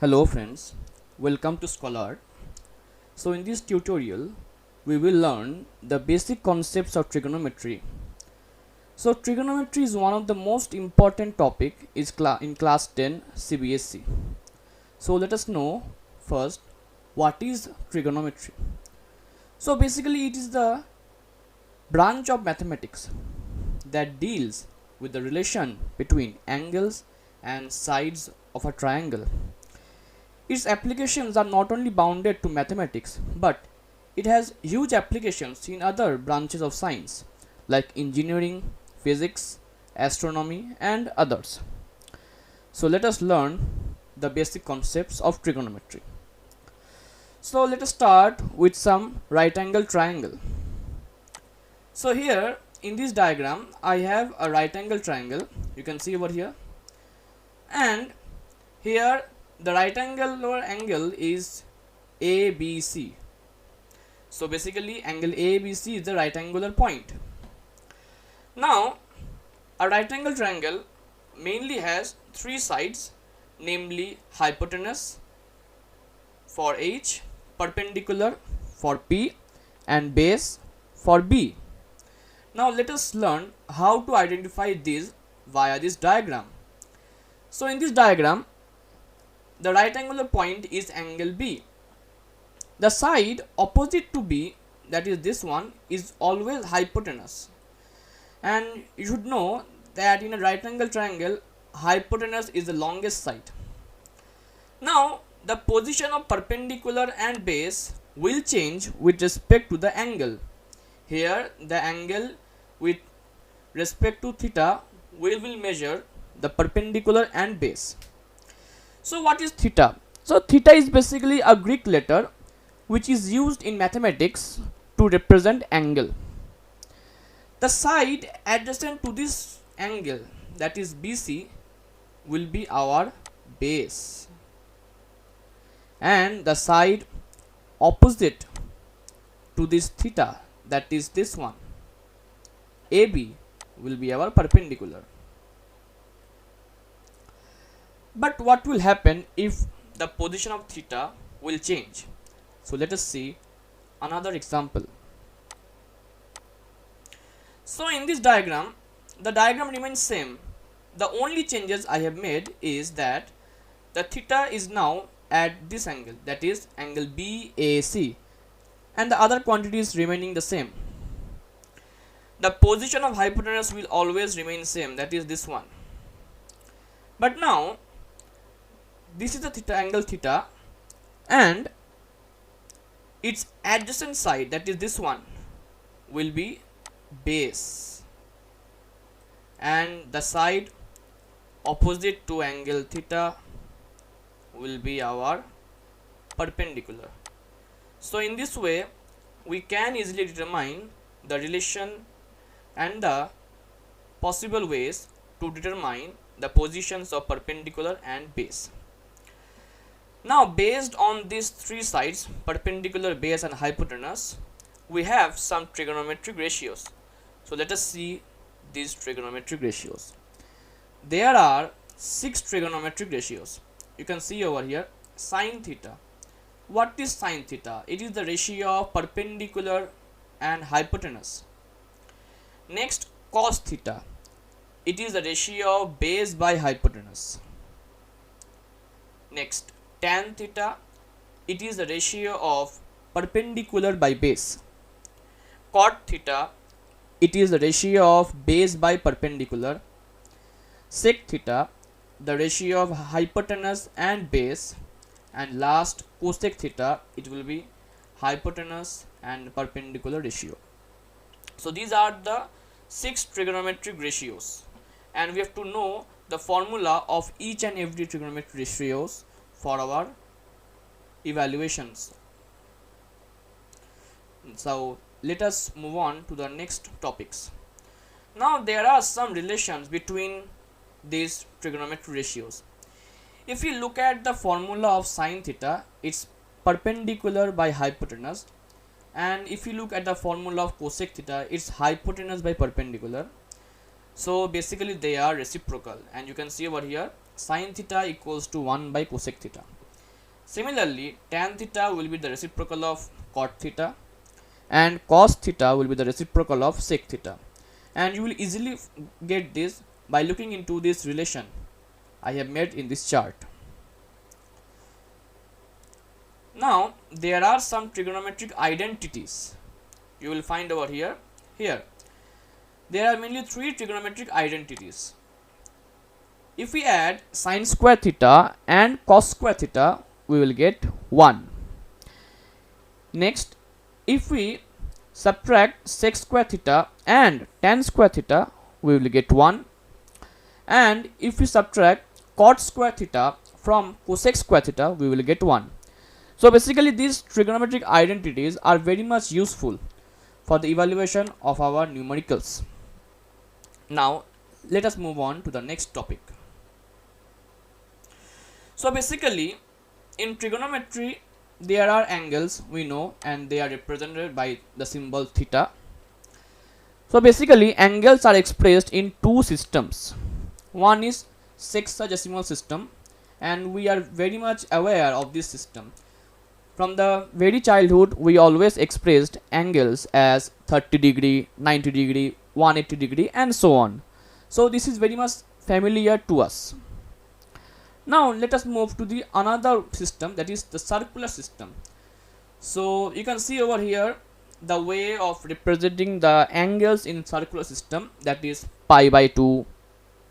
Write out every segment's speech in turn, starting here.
Hello friends, welcome to Scholar. So in this tutorial, we will learn the basic concepts of trigonometry. So trigonometry is one of the most important topic in class 10 CBSE. So let us know first what is trigonometry. So basically it is the branch of mathematics that deals with the relation between angles and sides of a triangle. Its applications are not only bounded to mathematics, but it has huge applications in other branches of science like engineering, physics, astronomy, and others. So let us learn the basic concepts of trigonometry. So let us start with some right angle triangle. So here in this diagram I have a right angle triangle, you can see over here, and here the right angle is ABC. So basically angle ABC is the right angular point. Now a right angle triangle mainly has three sides, namely hypotenuse for H, perpendicular for P, and base for B. Now let us learn how to identify these via this diagram. So in this diagram the right angular point is angle B. The side opposite to B, that is this one, is always hypotenuse. And you should know that in a right angle triangle, hypotenuse is the longest side. Now, the position of perpendicular and base will change with respect to the angle. Here, the angle with respect to theta will measure the perpendicular and base. So what is theta? So theta is basically a Greek letter which is used in mathematics to represent angle. The side adjacent to this angle, that is BC, will be our base, and the side opposite to this theta, that is this one, AB, will be our perpendicular. But what will happen if the position of theta will change? So let us see another example. So in this diagram, the diagram remains same. The only changes I have made is that the theta is now at this angle, that is angle BAC, and the other quantities remaining the same. The position of hypotenuse will always remain same, that is this one. But now this is the theta, angle theta, and its adjacent side, that is this one, will be base, and the side opposite to angle theta will be our perpendicular. So in this way we can easily determine the relation and the possible ways to determine the positions of perpendicular and base. Now based on these three sides, perpendicular, base, and hypotenuse, we have some trigonometric ratios. So let us see these trigonometric ratios. There are 6 trigonometric ratios. You can see over here sine theta. What is sine theta? It is the ratio of perpendicular and hypotenuse. Next, cos theta. It is the ratio of base by hypotenuse. Next, tan theta. It is the ratio of perpendicular by base. Cot theta. It is the ratio of base by perpendicular. Sec theta, the ratio of hypotenuse and base. And last, cosec theta, it will be hypotenuse and perpendicular ratio. So these are the 6 trigonometric ratios, and we have to know the formula of each and every trigonometric ratios for our evaluations. So let us move on to the next topics. Now there are some relations between these trigonometric ratios. If you look at the formula of sine theta, it's perpendicular by hypotenuse, and if you look at the formula of cosec theta, it's hypotenuse by perpendicular. So basically they are reciprocal, and you can see over here sine theta equals to 1 by cosec theta. Similarly, tan theta will be the reciprocal of cot theta, and cos theta will be the reciprocal of sec theta. And you will easily get this by looking into this relation I have made in this chart. Now there are some trigonometric identities you will find over here. There are mainly three trigonometric identities. If we add sin square theta and cos square theta, we will get 1. Next, if we subtract sec square theta and tan square theta, we will get 1. And if we subtract cot square theta from cosec square theta, we will get 1. So basically these trigonometric identities are very much useful for the evaluation of our numericals. Now let us move on to the next topic. So basically in trigonometry there are angles we know, and they are represented by the symbol theta. So basically angles are expressed in two systems. One is sexagesimal system, and we are very much aware of this system. From the very childhood we always expressed angles as 30 degree, 90 degree, 180 degree and so on. So this is very much familiar to us. Now let us move to the another system, that is the circular system. So you can see over here the way of representing the angles in circular system, that is pi by 2,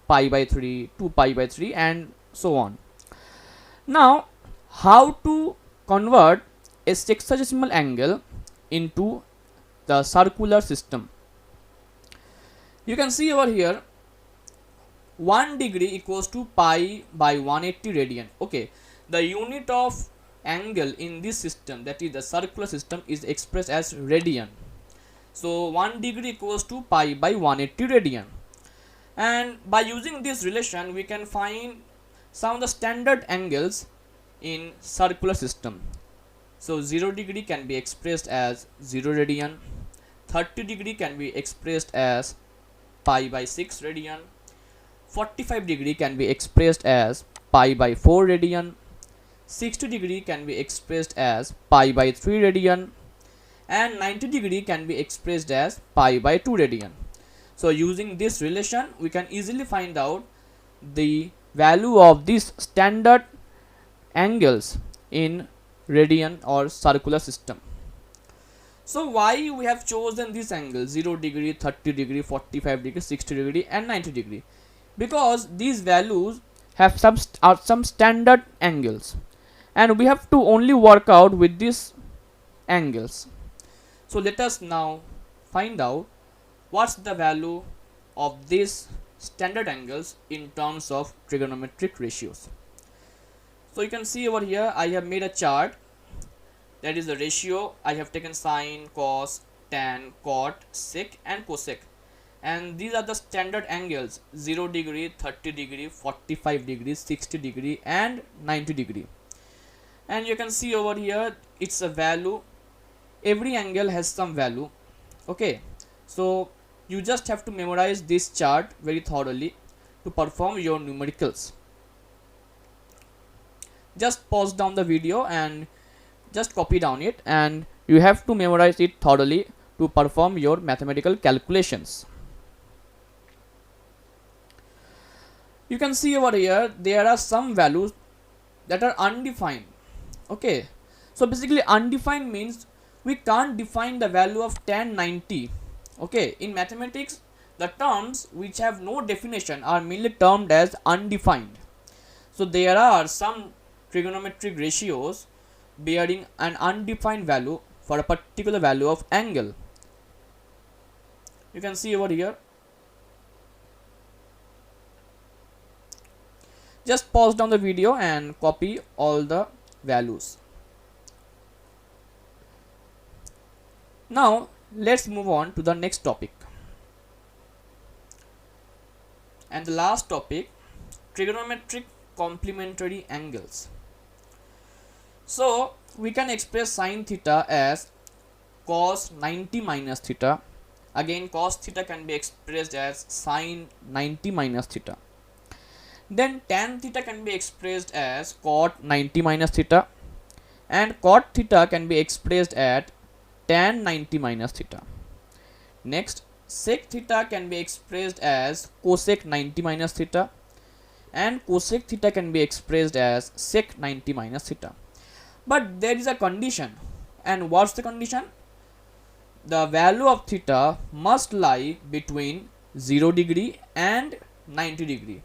pi by 3, 2 pi by 3 and so on. Now how to convert a sexagesimal angle into the circular system? You can see over here 1 degree equals to pi by 180 radian. Okay, the unit of angle in this system, that is the circular system, is expressed as radian. So 1 degree equals to pi by 180 radian. And by using this relation we can find some of the standard angles in circular system. So 0 degree can be expressed as 0 radian, 30 degree can be expressed as pi by 6 radian, 45 degree can be expressed as pi by 4 radian, 60 degree can be expressed as pi by 3 radian, and 90 degree can be expressed as pi by 2 radian. So using this relation we can easily find out the value of these standard angles in radian or circular system. So why we have chosen this angle 0 degree, 30 degree, 45 degree, 60 degree and 90 degree? Because these values have some standard angles, and we have to only work out with these angles. So let us now find out what's the value of these standard angles in terms of trigonometric ratios. So you can see over here I have made a chart, that is the ratio. I have taken sine, cos, tan, cot, sec and cosec, and these are the standard angles 0 degree, 30 degree, 45 degree, 60 degree and 90 degree. And you can see over here it's a value, every angle has some value. Okay, so you just have to memorize this chart very thoroughly to perform your numericals. Just pause down the video and just copy down it, and you have to memorize it thoroughly to perform your mathematical calculations. You can see over here there are some values that are undefined. Okay, so basically undefined means we can't define the value of tan 90. Okay, in mathematics the terms which have no definition are merely termed as undefined. So there are some trigonometric ratios bearing an undefined value for a particular value of angle. You can see over here. Just pause down the video and copy all the values. Now let's move on to the next topic, and the last topic, trigonometric complementary angles. So we can express sin theta as cos 90 minus theta. Again cos theta can be expressed as sin 90 minus theta. Then tan theta can be expressed as cot 90 minus theta. and cot theta can be expressed at tan 90 minus theta. Next, sec theta can be expressed as cosec 90 minus theta, and cosec theta can be expressed as sec 90 minus theta. But there is a condition, and what's the condition? The value of theta must lie between 0 degree and 90 degree.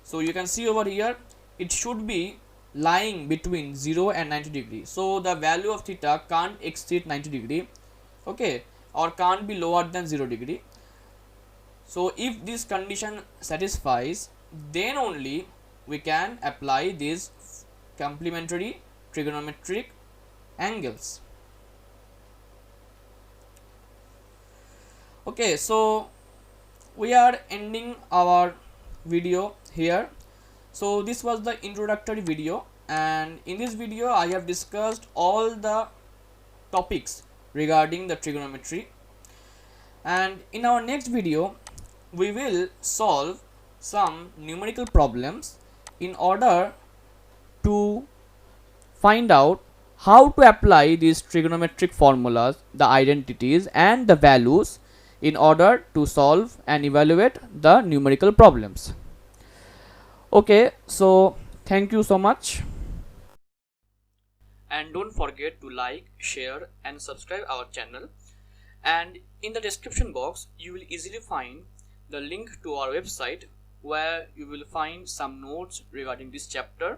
So you can see over here, it should be lying between 0 and 90 degree. So the value of theta can't exceed 90 degree, okay, or can't be lower than 0 degree. So if this condition satisfies, then only we can apply these complementary trigonometric angles. Okay, so we are ending our video here. So this was the introductory video, and in this video I have discussed all the topics regarding the trigonometry, and in our next video we will solve some numerical problems in order to find out how to apply these trigonometric formulas, the identities and the values, in order to solve and evaluate the numerical problems. Okay, so thank you so much, and don't forget to like, share and subscribe our channel, and in the description box you will easily find the link to our website where you will find some notes regarding this chapter,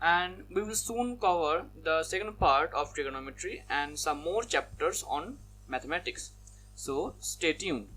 and we will soon cover the second part of trigonometry and some more chapters on mathematics. So stay tuned.